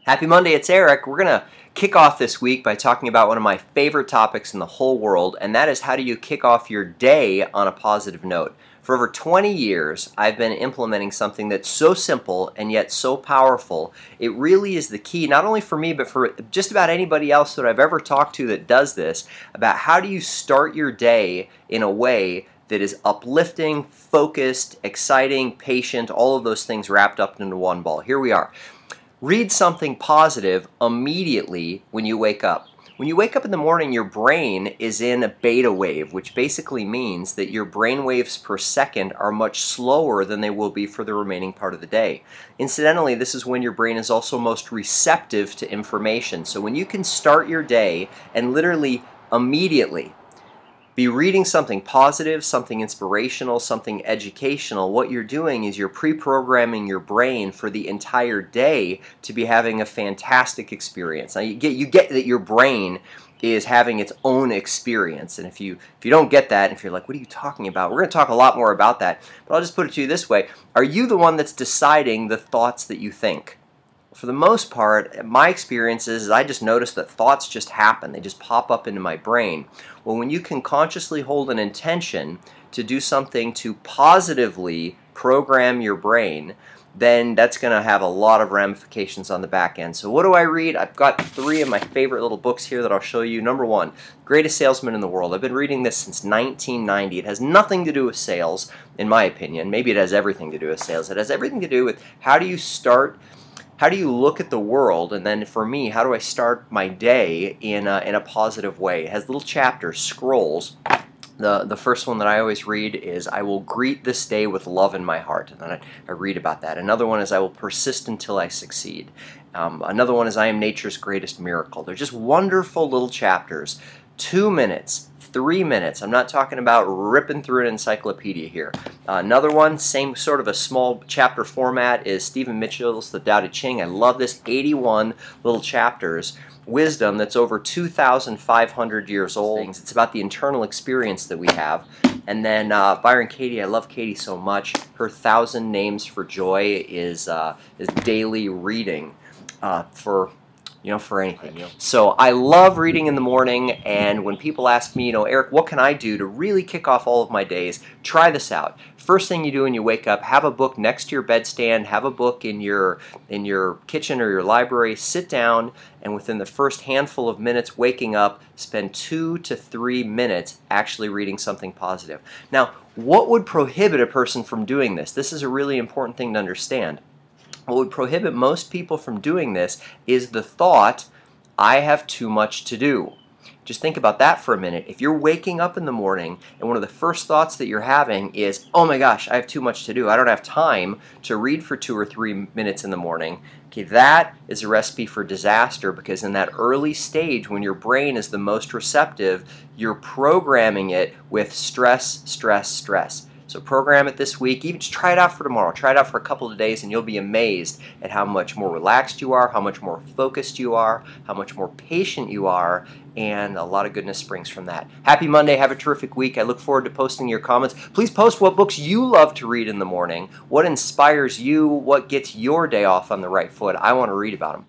Happy Monday, it's Eric. We're going to kick off this week by talking about one of my favorite topics in the whole world, and that is how do you kick off your day on a positive note. For over 20 years, I've been implementing something that's so simple and yet so powerful. It really is the key, not only for me, but for just about anybody else that I've ever talked to that does this, about how do you start your day in a way that is uplifting, focused, exciting, patient, all of those things wrapped up into one ball. Here we are. Read something positive immediately when you wake up. When you wake up in the morning, your brain is in a beta wave, which basically means that your brain waves per second are much slower than they will be for the remaining part of the day. Incidentally, this is when your brain is also most receptive to information. So when you can start your day and literally immediately be reading something positive, something inspirational, something educational, what you're doing is you're pre-programming your brain for the entire day to be having a fantastic experience. Now you get that your brain is having its own experience, and if you don't get that, if you're like, what are you talking about? We're going to talk a lot more about that, but I'll just put it to you this way. Are you the one that's deciding the thoughts that you think? For the most part, my experience is I just notice that thoughts just happen. They just pop up into my brain. Well, when you can consciously hold an intention to do something to positively program your brain, then that's going to have a lot of ramifications on the back end. So what do I read? I've got 3 of my favorite little books here that I'll show you. Number 1, Greatest Salesman in the World. I've been reading this since 1990. It has nothing to do with sales, in my opinion. Maybe it has everything to do with sales. It has everything to do with how do you look at the world, and then for me, how do I start my day in a positive way? It has little chapters, scrolls. The first one that I always read is, I will greet this day with love in my heart, and then I read about that. Another one is, I will persist until I succeed. Another one is, I am nature's greatest miracle. They're just wonderful little chapters. 2 minutes, 3 minutes. I'm not talking about ripping through an encyclopedia here. Another one, same sort of a small chapter format, is Stephen Mitchell's The Tao Te Ching. I love this. 81 little chapters. Wisdom that's over 2,500 years old. It's about the internal experience that we have. And then Byron Katie, I love Katie so much. Her 1,000 Names for Joy is daily reading for anything. So I love reading in the morning, and when people ask me, Eric, what can I do to really kick off all of my days? Try this out. First thing you do when you wake up, have a book next to your bedstand, have a book in your kitchen or your library, sit down, and within the first handful of minutes waking up, spend 2 to 3 minutes actually reading something positive. Now, what would prohibit a person from doing this? This is a really important thing to understand. What would prohibit most people from doing this is the thought, I have too much to do. Just think about that for a minute. If you're waking up in the morning and one of the first thoughts that you're having is, oh my gosh, I have too much to do. I don't have time to read for 2 or 3 minutes in the morning. Okay, that is a recipe for disaster, because in that early stage when your brain is the most receptive, you're programming it with stress, stress, stress. So program it this week. Even just try it out for tomorrow. Try it out for a couple of days, and you'll be amazed at how much more relaxed you are, how much more focused you are, how much more patient you are, and a lot of goodness springs from that. Happy Monday. Have a terrific week. I look forward to posting your comments. Please post what books you love to read in the morning, what inspires you, what gets your day off on the right foot. I want to read about them.